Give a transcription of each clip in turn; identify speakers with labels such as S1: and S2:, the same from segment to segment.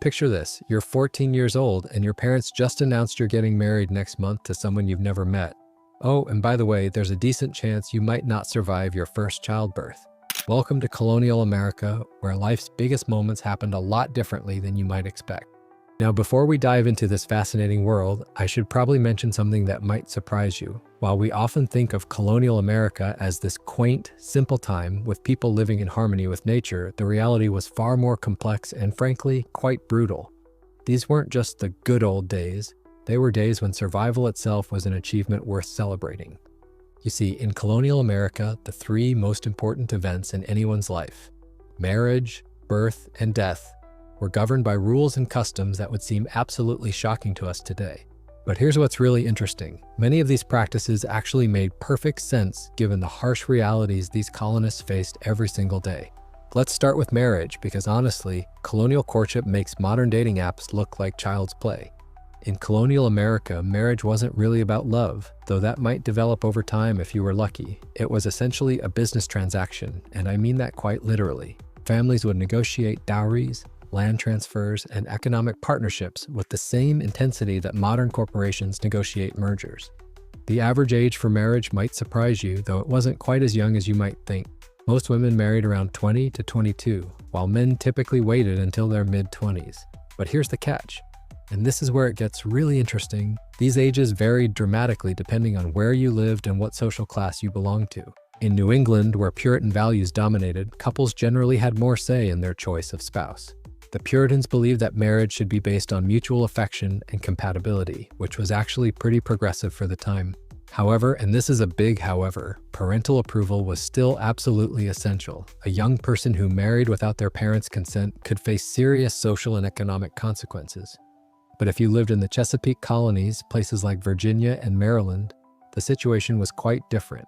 S1: Picture this, you're 14 years old and your parents just announced you're getting married next month to someone you've never met. Oh, and by the way, there's a decent chance you might not survive your first childbirth. Welcome to Colonial America, where life's biggest moments happened a lot differently than you might expect. Now, before we dive into this fascinating world, I should probably mention something that might surprise you. While we often think of colonial America as this quaint, simple time with people living in harmony with nature, the reality was far more complex and, frankly, quite brutal. These weren't just the good old days. They were days when survival itself was an achievement worth celebrating. You see, in colonial America, the three most important events in anyone's life, marriage, birth, and death, were governed by rules and customs that would seem absolutely shocking to us today. But here's what's really interesting. Many of these practices actually made perfect sense given the harsh realities these colonists faced every single day. Let's start with marriage, because honestly, colonial courtship makes modern dating apps look like child's play. In colonial America, marriage wasn't really about love, though that might develop over time if you were lucky. It was essentially a business transaction, and I mean that quite literally. Families would negotiate dowries, land transfers, and economic partnerships with the same intensity that modern corporations negotiate mergers. The average age for marriage might surprise you, though it wasn't quite as young as you might think. Most women married around 20 to 22, while men typically waited until their mid-20s. But here's the catch, and this is where it gets really interesting. These ages varied dramatically depending on where you lived and what social class you belonged to. In New England, where Puritan values dominated, couples generally had more say in their choice of spouse. The Puritans believed that marriage should be based on mutual affection and compatibility, which was actually pretty progressive for the time. However, and this is a big however, parental approval was still absolutely essential. A young person who married without their parents' consent could face serious social and economic consequences. But if you lived in the Chesapeake colonies, places like Virginia and Maryland, the situation was quite different.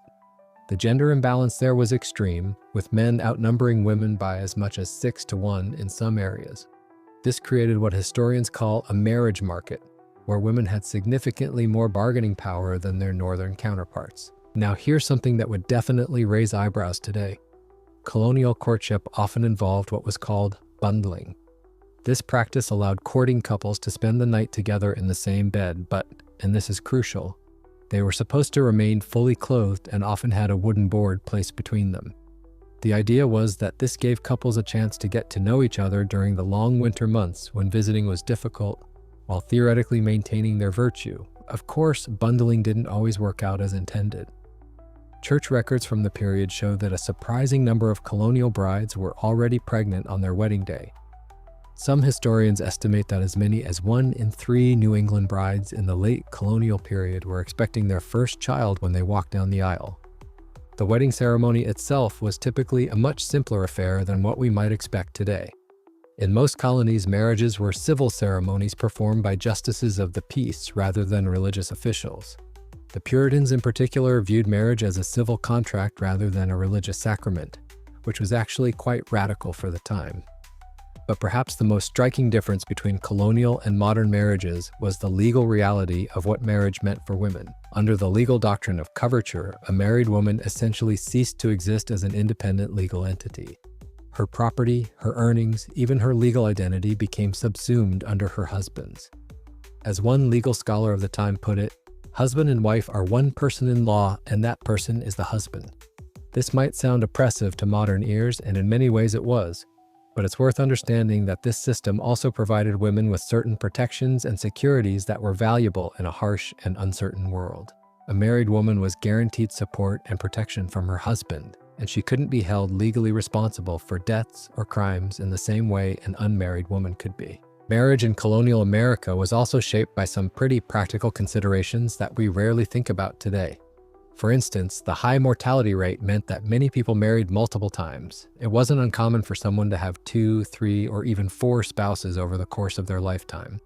S1: The gender imbalance there was extreme, with men outnumbering women by as much as 6 to 1 in some areas. This created what historians call a marriage market, where women had significantly more bargaining power than their northern counterparts. Now here's something that would definitely raise eyebrows today. Colonial courtship often involved what was called bundling. This practice allowed courting couples to spend the night together in the same bed, but, and this is crucial, they were supposed to remain fully clothed and often had a wooden board placed between them. The idea was that this gave couples a chance to get to know each other during the long winter months when visiting was difficult, while theoretically maintaining their virtue. Of course, bundling didn't always work out as intended. Church records from the period show that a surprising number of colonial brides were already pregnant on their wedding day. Some historians estimate that as many as 1 in 3 New England brides in the late colonial period were expecting their first child when they walked down the aisle. The wedding ceremony itself was typically a much simpler affair than what we might expect today. In most colonies, marriages were civil ceremonies performed by justices of the peace rather than religious officials. The Puritans in particular viewed marriage as a civil contract rather than a religious sacrament, which was actually quite radical for the time. But perhaps the most striking difference between colonial and modern marriages was the legal reality of what marriage meant for women. Under the legal doctrine of coverture, a married woman essentially ceased to exist as an independent legal entity. Her property, her earnings, even her legal identity became subsumed under her husband's. As one legal scholar of the time put it, husband and wife are one person in law, and that person is the husband. This might sound oppressive to modern ears, and in many ways it was. But it's worth understanding that this system also provided women with certain protections and securities that were valuable in a harsh and uncertain world. A married woman was guaranteed support and protection from her husband, and she couldn't be held legally responsible for deaths or crimes in the same way an unmarried woman could be. Marriage in colonial America was also shaped by some pretty practical considerations that we rarely think about today. For instance, the high mortality rate meant that many people married multiple times. It wasn't uncommon for someone to have 2, 3, or even 4 spouses over the course of their lifetime.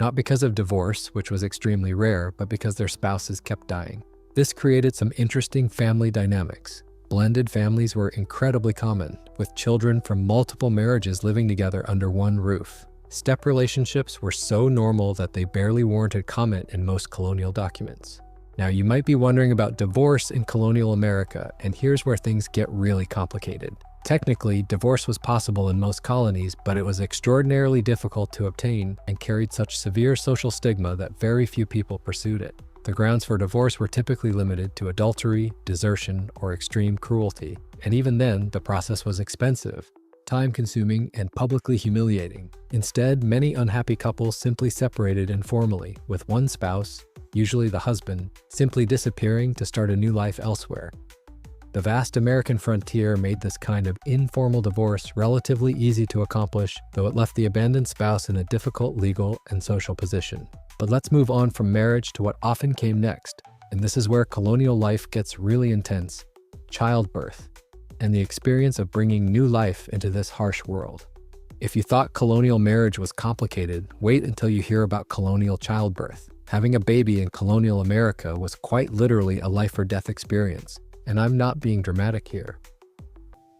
S1: Not because of divorce, which was extremely rare, but because their spouses kept dying. This created some interesting family dynamics. Blended families were incredibly common, with children from multiple marriages living together under one roof. Step relationships were so normal that they barely warranted comment in most colonial documents. Now, you might be wondering about divorce in colonial America, and here's where things get really complicated. Technically, divorce was possible in most colonies, but it was extraordinarily difficult to obtain and carried such severe social stigma that very few people pursued it. The grounds for divorce were typically limited to adultery, desertion, or extreme cruelty, and even then, the process was expensive, time-consuming, and publicly humiliating. Instead, many unhappy couples simply separated informally, with one spouse, usually the husband, simply disappearing to start a new life elsewhere. The vast American frontier made this kind of informal divorce relatively easy to accomplish, though it left the abandoned spouse in a difficult legal and social position. But let's move on from marriage to what often came next, and this is where colonial life gets really intense: childbirth, and the experience of bringing new life into this harsh world. If you thought colonial marriage was complicated, wait until you hear about colonial childbirth. Having a baby in colonial America was quite literally a life or death experience. And I'm not being dramatic here.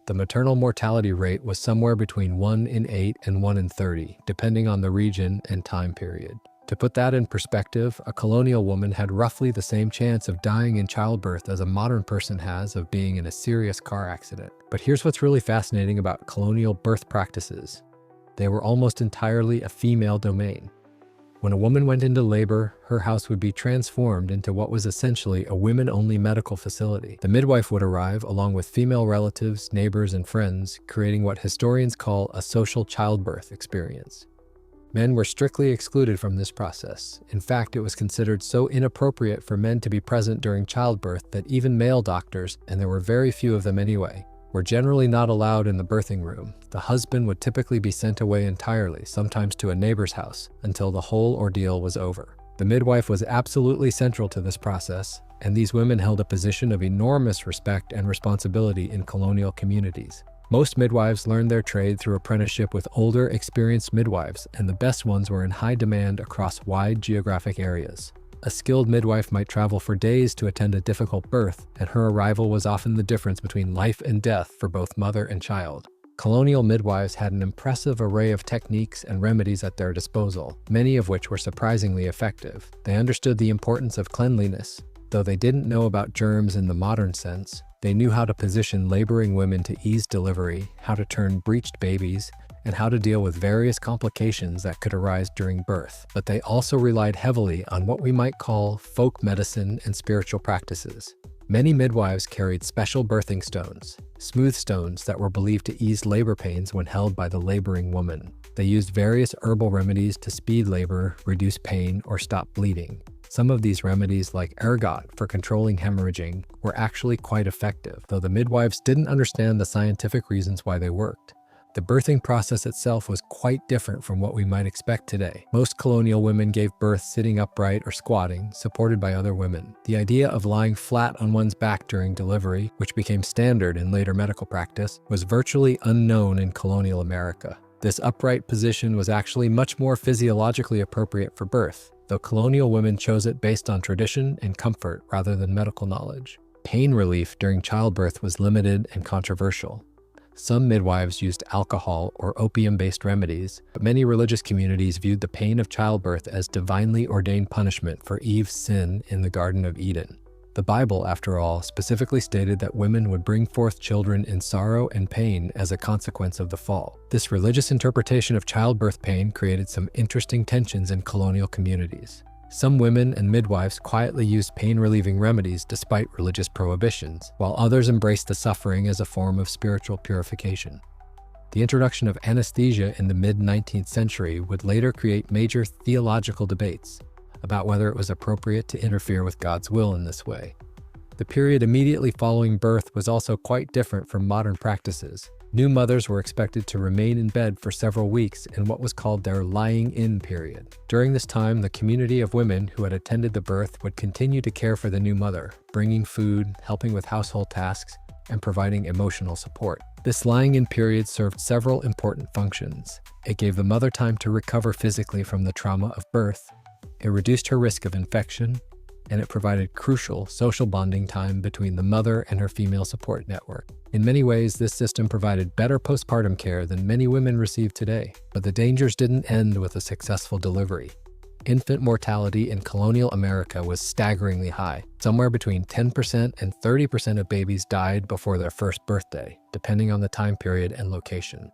S1: The maternal mortality rate was somewhere between 1 in 8 and 1 in 30, depending on the region and time period. To put that in perspective, a colonial woman had roughly the same chance of dying in childbirth as a modern person has of being in a serious car accident. But here's what's really fascinating about colonial birth practices. They were almost entirely a female domain. When a woman went into labor, her house would be transformed into what was essentially a women-only medical facility. The midwife would arrive along with female relatives, neighbors, and friends, creating what historians call a social childbirth experience. Men were strictly excluded from this process. In fact, it was considered so inappropriate for men to be present during childbirth that even male doctors, and there were very few of them anyway, were generally not allowed in the birthing room. The husband would typically be sent away entirely, sometimes to a neighbor's house, until the whole ordeal was over. The midwife was absolutely central to this process, and these women held a position of enormous respect and responsibility in colonial communities. Most midwives learned their trade through apprenticeship with older, experienced midwives, and the best ones were in high demand across wide geographic areas. A skilled midwife might travel for days to attend a difficult birth, and her arrival was often the difference between life and death for both mother and child. Colonial midwives had an impressive array of techniques and remedies at their disposal, many of which were surprisingly effective. They understood the importance of cleanliness. Though they didn't know about germs in the modern sense, they knew how to position laboring women to ease delivery, how to turn breached babies, and how to deal with various complications that could arise during birth. But they also relied heavily on what we might call folk medicine and spiritual practices. Many midwives carried special birthing stones, smooth stones that were believed to ease labor pains when held by the laboring woman. They used various herbal remedies to speed labor, reduce pain, or stop bleeding. Some of these remedies, like ergot for controlling hemorrhaging, were actually quite effective, though the midwives didn't understand the scientific reasons why they worked. The birthing process itself was quite different from what we might expect today. Most colonial women gave birth sitting upright or squatting, supported by other women. The idea of lying flat on one's back during delivery, which became standard in later medical practice, was virtually unknown in colonial America. This upright position was actually much more physiologically appropriate for birth, though colonial women chose it based on tradition and comfort rather than medical knowledge. Pain relief during childbirth was limited and controversial. Some midwives used alcohol or opium-based remedies, but many religious communities viewed the pain of childbirth as divinely ordained punishment for Eve's sin in the Garden of Eden. The Bible, after all, specifically stated that women would bring forth children in sorrow and pain as a consequence of the fall. This religious interpretation of childbirth pain created some interesting tensions in colonial communities. Some women and midwives quietly used pain-relieving remedies despite religious prohibitions, while others embraced the suffering as a form of spiritual purification. The introduction of anesthesia in the mid-19th century would later create major theological debates about whether it was appropriate to interfere with God's will in this way. The period immediately following birth was also quite different from modern practices. New mothers were expected to remain in bed for several weeks in what was called their lying-in period. During this time, the community of women who had attended the birth would continue to care for the new mother, bringing food, helping with household tasks, and providing emotional support. This lying-in period served several important functions. It gave the mother time to recover physically from the trauma of birth, it reduced her risk of infection, and it provided crucial social bonding time between the mother and her female support network. In many ways, this system provided better postpartum care than many women receive today, but the dangers didn't end with a successful delivery. Infant mortality in colonial America was staggeringly high. Somewhere between 10% and 30% of babies died before their first birthday, depending on the time period and location.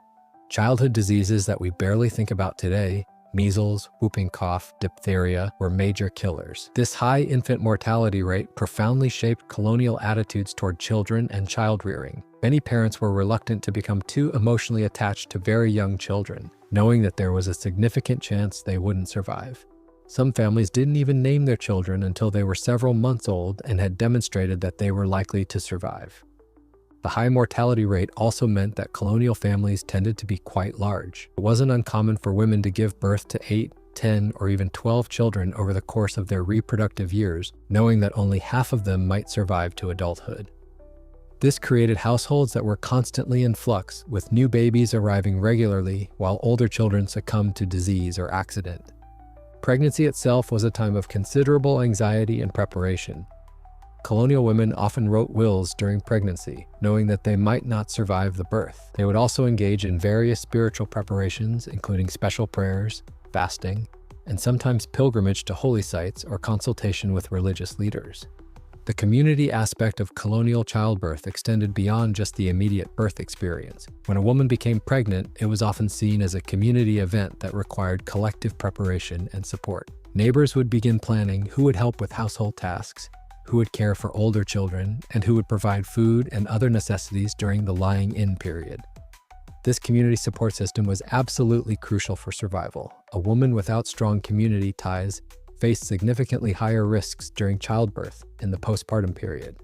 S1: Childhood diseases that we barely think about today, measles, whooping cough, diphtheria, were major killers. This high infant mortality rate profoundly shaped colonial attitudes toward children and child rearing. Many parents were reluctant to become too emotionally attached to very young children, knowing that there was a significant chance they wouldn't survive. Some families didn't even name their children until they were several months old and had demonstrated that they were likely to survive. The high mortality rate also meant that colonial families tended to be quite large. It wasn't uncommon for women to give birth to 8, 10, or even 12 children over the course of their reproductive years, knowing that only half of them might survive to adulthood. This created households that were constantly in flux, with new babies arriving regularly while older children succumbed to disease or accident. Pregnancy itself was a time of considerable anxiety and preparation. Colonial women often wrote wills during pregnancy, knowing that they might not survive the birth. They would also engage in various spiritual preparations, including special prayers, fasting, and sometimes pilgrimage to holy sites or consultation with religious leaders. The community aspect of colonial childbirth extended beyond just the immediate birth experience. When a woman became pregnant, it was often seen as a community event that required collective preparation and support. Neighbors would begin planning who would help with household tasks, who would care for older children, and who would provide food and other necessities during the lying-in period. This community support system was absolutely crucial for survival. A woman without strong community ties faced significantly higher risks during childbirth in the postpartum period.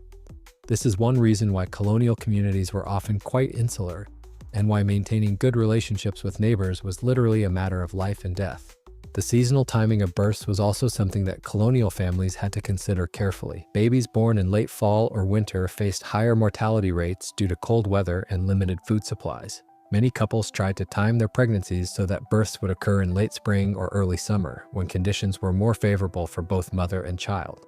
S1: This is one reason why colonial communities were often quite insular, and why maintaining good relationships with neighbors was literally a matter of life and death. The seasonal timing of births was also something that colonial families had to consider carefully. Babies born in late fall or winter faced higher mortality rates due to cold weather and limited food supplies. Many couples tried to time their pregnancies so that births would occur in late spring or early summer, when conditions were more favorable for both mother and child.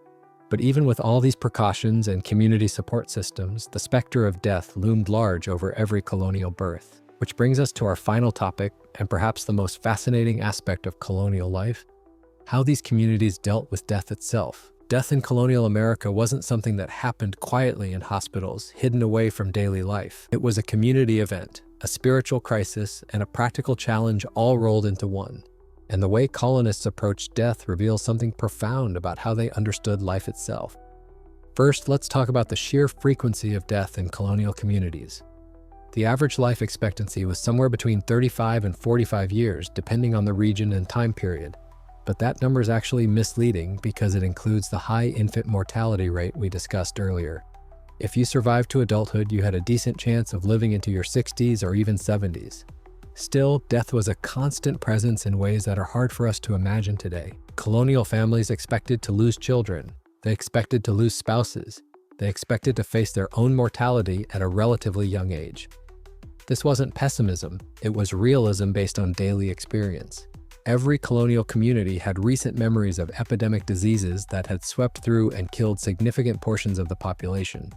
S1: But even with all these precautions and community support systems, the specter of death loomed large over every colonial birth. Which brings us to our final topic, and perhaps the most fascinating aspect of colonial life: how these communities dealt with death itself. Death in colonial America wasn't something that happened quietly in hospitals, hidden away from daily life. It was a community event, a spiritual crisis, and a practical challenge all rolled into one. And the way colonists approached death reveals something profound about how they understood life itself. First, let's talk about the sheer frequency of death in colonial communities. The average life expectancy was somewhere between 35 and 45 years, depending on the region and time period. But that number is actually misleading because it includes the high infant mortality rate we discussed earlier. If you survived to adulthood, you had a decent chance of living into your 60s or even 70s. Still, death was a constant presence in ways that are hard for us to imagine today. Colonial families expected to lose children. They expected to lose spouses. They expected to face their own mortality at a relatively young age. This wasn't pessimism, it was realism based on daily experience. Every colonial community had recent memories of epidemic diseases that had swept through and killed significant portions of the population.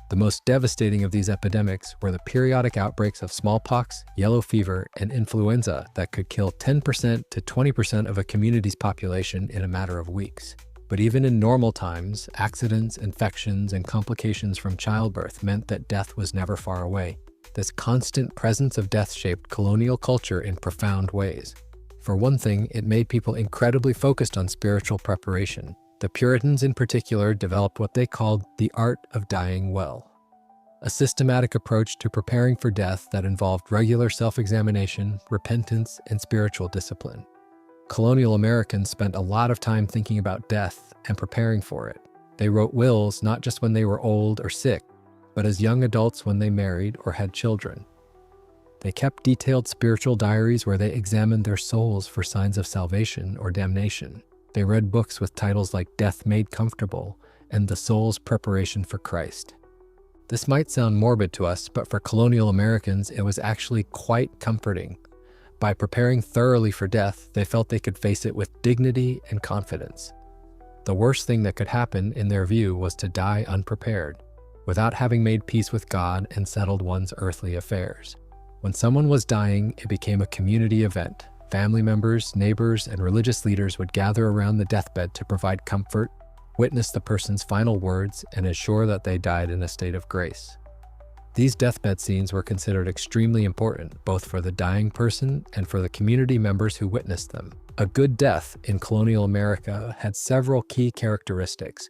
S1: The most devastating of these epidemics were the periodic outbreaks of smallpox, yellow fever, and influenza that could kill 10% to 20% of a community's population in a matter of weeks. But even in normal times, accidents, infections, and complications from childbirth meant that death was never far away. This constant presence of death shaped colonial culture in profound ways. For one thing, it made people incredibly focused on spiritual preparation. The Puritans in particular developed what they called the art of dying well, a systematic approach to preparing for death that involved regular self-examination, repentance, and spiritual discipline. Colonial Americans spent a lot of time thinking about death and preparing for it. They wrote wills not just when they were old or sick, but as young adults when they married or had children. They kept detailed spiritual diaries where they examined their souls for signs of salvation or damnation. They read books with titles like Death Made Comfortable and The Soul's Preparation for Christ. This might sound morbid to us, but for colonial Americans, it was actually quite comforting. By preparing thoroughly for death, they felt they could face it with dignity and confidence. The worst thing that could happen, in their view, was to die unprepared, without having made peace with God and settled one's earthly affairs. When someone was dying, it became a community event. Family members, neighbors, and religious leaders would gather around the deathbed to provide comfort, witness the person's final words, and ensure that they died in a state of grace. These deathbed scenes were considered extremely important, both for the dying person and for the community members who witnessed them. A good death in colonial America had several key characteristics.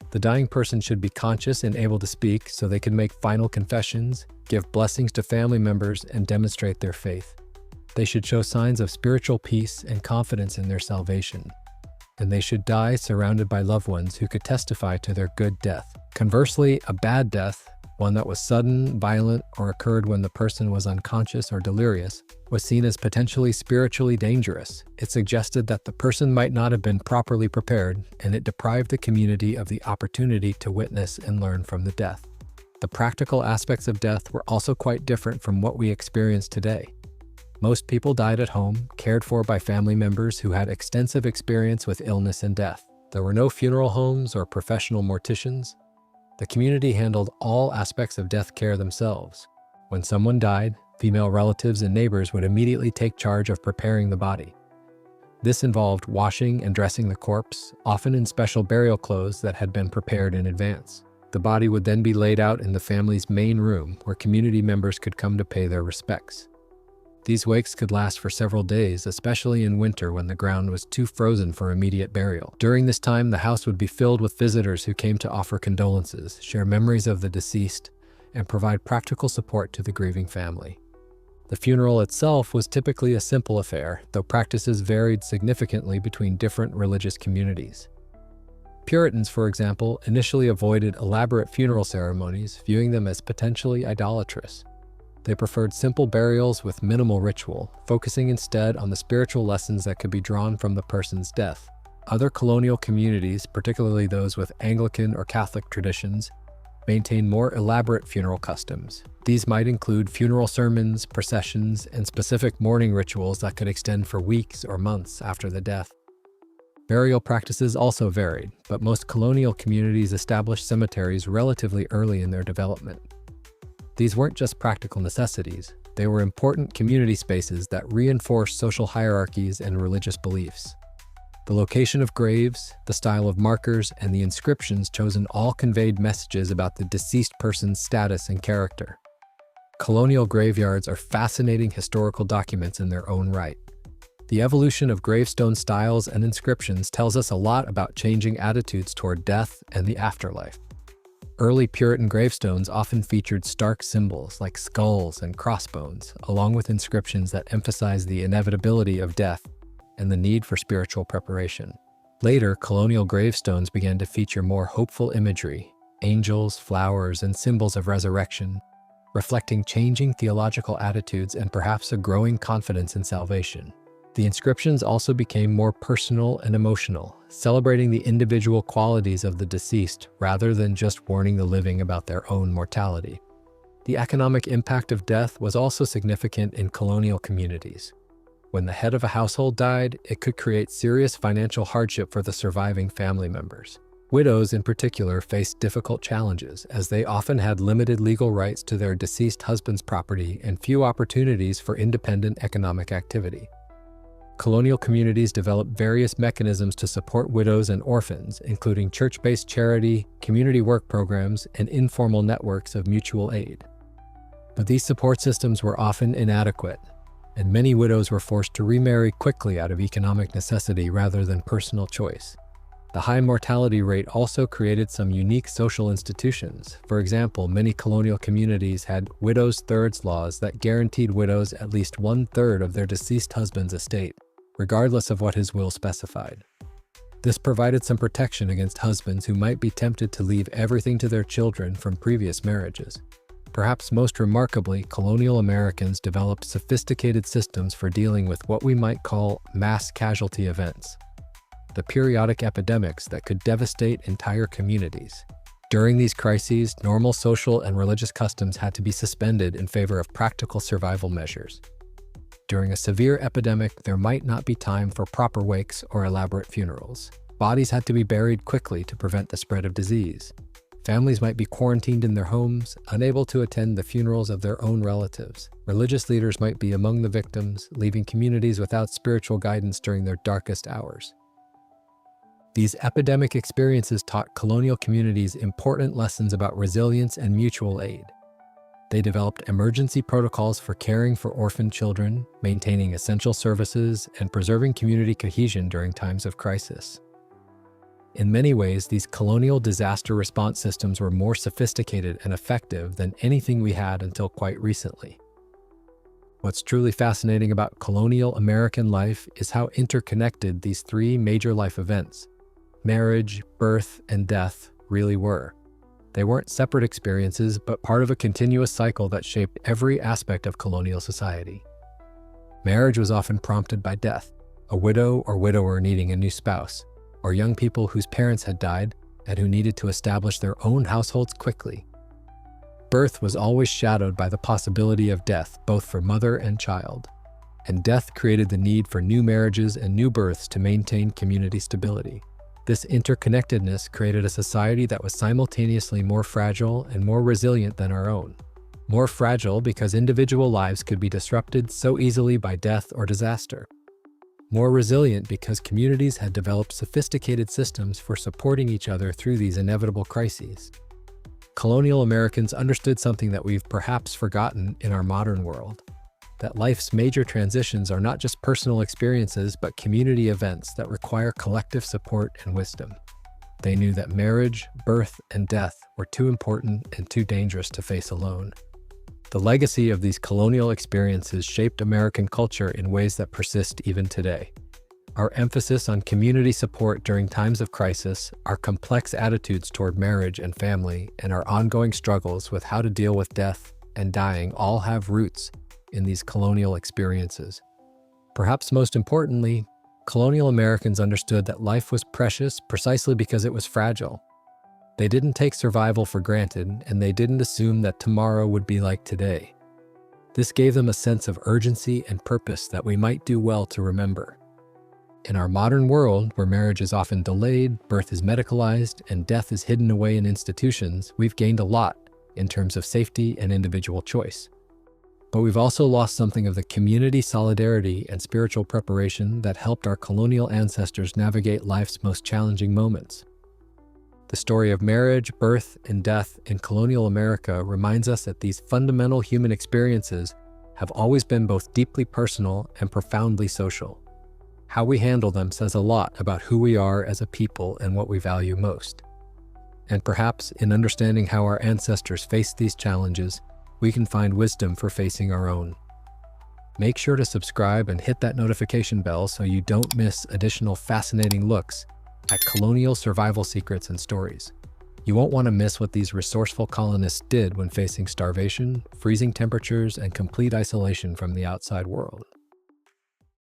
S1: The dying person should be conscious and able to speak so they could make final confessions, give blessings to family members, and demonstrate their faith. They should show signs of spiritual peace and confidence in their salvation. And they should die surrounded by loved ones who could testify to their good death. Conversely, a bad death, one that was sudden, violent, or occurred when the person was unconscious or delirious, was seen as potentially spiritually dangerous. It suggested that the person might not have been properly prepared, and it deprived the community of the opportunity to witness and learn from the death. The practical aspects of death were also quite different from what we experience today. Most people died at home, cared for by family members who had extensive experience with illness and death. There were no funeral homes or professional morticians. The community handled all aspects of death care themselves. When someone died, female relatives and neighbors would immediately take charge of preparing the body. This involved washing and dressing the corpse, often in special burial clothes that had been prepared in advance. The body would then be laid out in the family's main room, where community members could come to pay their respects. These wakes could last for several days, especially in winter when the ground was too frozen for immediate burial. During this time, the house would be filled with visitors who came to offer condolences, share memories of the deceased, and provide practical support to the grieving family. The funeral itself was typically a simple affair, though practices varied significantly between different religious communities. Puritans, for example, initially avoided elaborate funeral ceremonies, viewing them as potentially idolatrous. They preferred simple burials with minimal ritual, focusing instead on the spiritual lessons that could be drawn from the person's death. Other colonial communities, particularly those with Anglican or Catholic traditions, maintained more elaborate funeral customs. These might include funeral sermons, processions, and specific mourning rituals that could extend for weeks or months after the death. Burial practices also varied, but most colonial communities established cemeteries relatively early in their development. These weren't just practical necessities, they were important community spaces that reinforced social hierarchies and religious beliefs. The location of graves, the style of markers, and the inscriptions chosen all conveyed messages about the deceased person's status and character. Colonial graveyards are fascinating historical documents in their own right. The evolution of gravestone styles and inscriptions tells us a lot about changing attitudes toward death and the afterlife. Early Puritan gravestones often featured stark symbols like skulls and crossbones, along with inscriptions that emphasized the inevitability of death and the need for spiritual preparation. Later, colonial gravestones began to feature more hopeful imagery, angels, flowers, and symbols of resurrection, reflecting changing theological attitudes and perhaps a growing confidence in salvation. The inscriptions also became more personal and emotional, celebrating the individual qualities of the deceased rather than just warning the living about their own mortality. The economic impact of death was also significant in colonial communities. When the head of a household died, it could create serious financial hardship for the surviving family members. Widows, in particular, faced difficult challenges, as they often had limited legal rights to their deceased husband's property and few opportunities for independent economic activity. Colonial communities developed various mechanisms to support widows and orphans, including church-based charity, community work programs, and informal networks of mutual aid. But these support systems were often inadequate, and many widows were forced to remarry quickly out of economic necessity rather than personal choice. The high mortality rate also created some unique social institutions. For example, many colonial communities had widows' thirds laws that guaranteed widows at least 1/3 of their deceased husband's estate, regardless of what his will specified. This provided some protection against husbands who might be tempted to leave everything to their children from previous marriages. Perhaps most remarkably, colonial Americans developed sophisticated systems for dealing with what we might call mass casualty events, the periodic epidemics that could devastate entire communities. During these crises, normal social and religious customs had to be suspended in favor of practical survival measures. During a severe epidemic, there might not be time for proper wakes or elaborate funerals. Bodies had to be buried quickly to prevent the spread of disease. Families might be quarantined in their homes, unable to attend the funerals of their own relatives. Religious leaders might be among the victims, leaving communities without spiritual guidance during their darkest hours. These epidemic experiences taught colonial communities important lessons about resilience and mutual aid. They developed emergency protocols for caring for orphaned children, maintaining essential services, and preserving community cohesion during times of crisis. In many ways, these colonial disaster response systems were more sophisticated and effective than anything we had until quite recently. What's truly fascinating about colonial American life is how interconnected these three major life events, marriage, birth, and death, really were. They weren't separate experiences, but part of a continuous cycle that shaped every aspect of colonial society. Marriage was often prompted by death, a widow or widower needing a new spouse, or young people whose parents had died and who needed to establish their own households quickly. Birth was always shadowed by the possibility of death, both for mother and child. And death created the need for new marriages and new births to maintain community stability. This interconnectedness created a society that was simultaneously more fragile and more resilient than our own. More fragile because individual lives could be disrupted so easily by death or disaster. More resilient because communities had developed sophisticated systems for supporting each other through these inevitable crises. Colonial Americans understood something that we've perhaps forgotten in our modern world, that life's major transitions are not just personal experiences, but community events that require collective support and wisdom. They knew that marriage, birth, and death were too important and too dangerous to face alone. The legacy of these colonial experiences shaped American culture in ways that persist even today. Our emphasis on community support during times of crisis, our complex attitudes toward marriage and family, and our ongoing struggles with how to deal with death and dying all have roots in these colonial experiences. Perhaps most importantly, colonial Americans understood that life was precious precisely because it was fragile. They didn't take survival for granted, and they didn't assume that tomorrow would be like today. This gave them a sense of urgency and purpose that we might do well to remember. In our modern world, where marriage is often delayed, birth is medicalized, and death is hidden away in institutions, we've gained a lot in terms of safety and individual choice. But we've also lost something of the community solidarity and spiritual preparation that helped our colonial ancestors navigate life's most challenging moments. The story of marriage, birth, and death in colonial America reminds us that these fundamental human experiences have always been both deeply personal and profoundly social. How we handle them says a lot about who we are as a people and what we value most. And perhaps in understanding how our ancestors faced these challenges, we can find wisdom for facing our own. Make sure to subscribe and hit that notification bell so you don't miss additional fascinating looks at colonial survival secrets and stories. You won't want to miss what these resourceful colonists did when facing starvation, freezing temperatures, and complete isolation from the outside world.